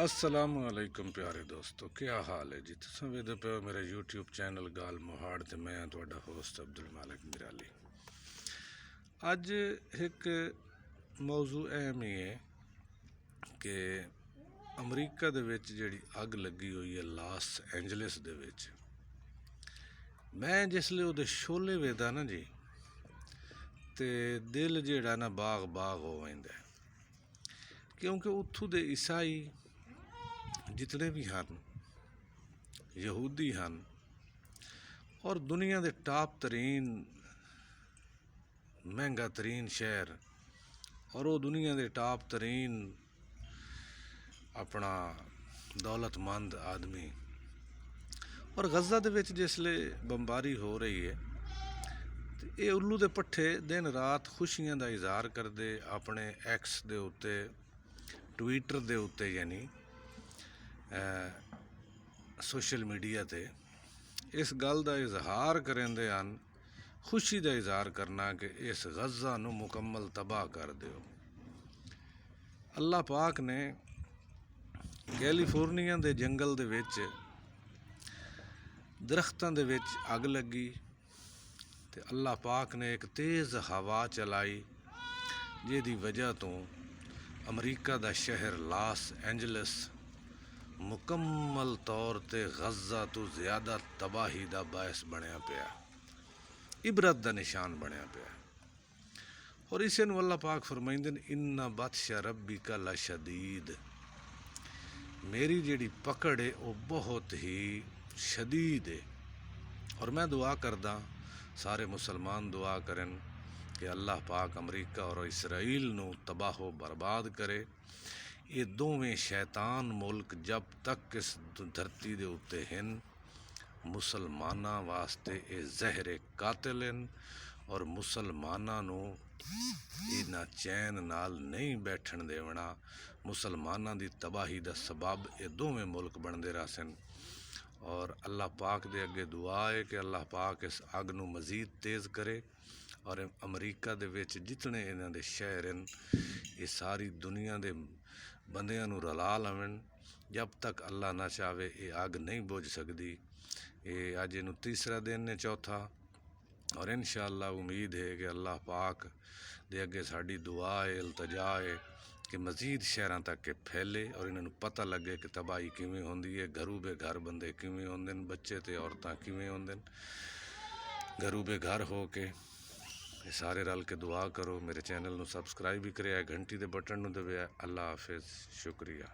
अस्सलामुअलैकुम प्यारे दोस्तों, क्या हाल है जी। तुम वेदे पे मेरा यूट्यूब चैनल गाल मोहाड़ ते मैं तुहाडा होस्ट अब्दुल मालिक मिराली। अज एक मौजू अहम ही है कि अमरीका दे विच जिहड़ी अग लगी हुई है लॉस एंजलिस दे विच, मैं जिसले उहदे शोले वेदा ना जी ते दिल जिहड़ा ना बाग बाग हो वैंदा है, क्योंकि उत्थों दे ईसाई जितने भी हैं यहूदी हैं और दुनिया के टॉप तरीन महंगा तरीन शहर और वो दुनिया के टॉप तरीन अपना दौलतमंद आदमी और गज़ा दे विच जिसले बमबारी हो रही है तो ये उल्लू दे पट्ठे दिन रात खुशियां का इजहार करते अपने एक्स दे उत्ते ट्विटर दे उत्ते यानी सोशल मीडिया ते इस गल का इजहार करेंदे हैं, खुशी का इजहार करना कि इस गज़ा नू मुकम्मल तबाह कर दो। अल्लाह पाक ने कैलीफोर्निया के जंगल दे विच दरख्तां दे विच अग लगी ते अल्लाह पाक ने एक तेज़ हवा चलाई जिहदी वजह तो अमरीका का शहर लॉस एंजलिस मुकम्मल तौर पर गज़ा तो ज़्यादा तबाही का बायस बनया पिया, इबरत का निशान बनया पिया। और इसे नूं अल्लाह पाक फरमाइंदे ने इन्ना बतशा रब्बिका लशदीद, मेरी जिहड़ी पकड़ है वो बहुत ही शदीद है। और मैं दुआ करदा सारे मुसलमान दुआ करें कि अल्लाह पाक अमरीका और इसराइल नूं तबाहो बर्बाद करे। ये दोवें शैतान मुल्क जब तक इस धरती दे उत्ते हैं मुसलमाना वास्ते ये जहरे कातिल हैं और मुसलमाना नूं इन्हां चैन नाल नहीं बैठन देवना। मुसलमाना दी तबाही दा सबब ये दोवें मुल्क बनते रहसन। और अल्लाह पाक दे अगे दुआ है कि अल्लाह पाक इस अग नूं मज़ीद तेज़ करे और अमरीका दे विच जितने इन्हां दे शहर हैं ये सारी दुनिया दे बंदियां नूं रला लवन। जब तक अल्लाह ना चाहे ये अग नहीं बुझ सकती। ये अज इनू तीसरा दिन ने चौथा और इंशाअल्लाह उम्मीद है कि अल्लाह पाक दे अगे साड़ी दुआ है इल्तजा है कि मज़ीद शहरों तक के फैले और इन्होंने पता लगे कि तबाही किमें होंदी है, घरू बे घर बंदे किमें होंदे, बच्चे ते औरतां किमें होंदे। घरू बे घर हो के ये सारे रल के दुआ करो। मेरे चैनल नूं सबसक्राइब भी करे, घंटी दे बटन नूं दबाया। अल्लाह हाफिज़, शुक्रिया।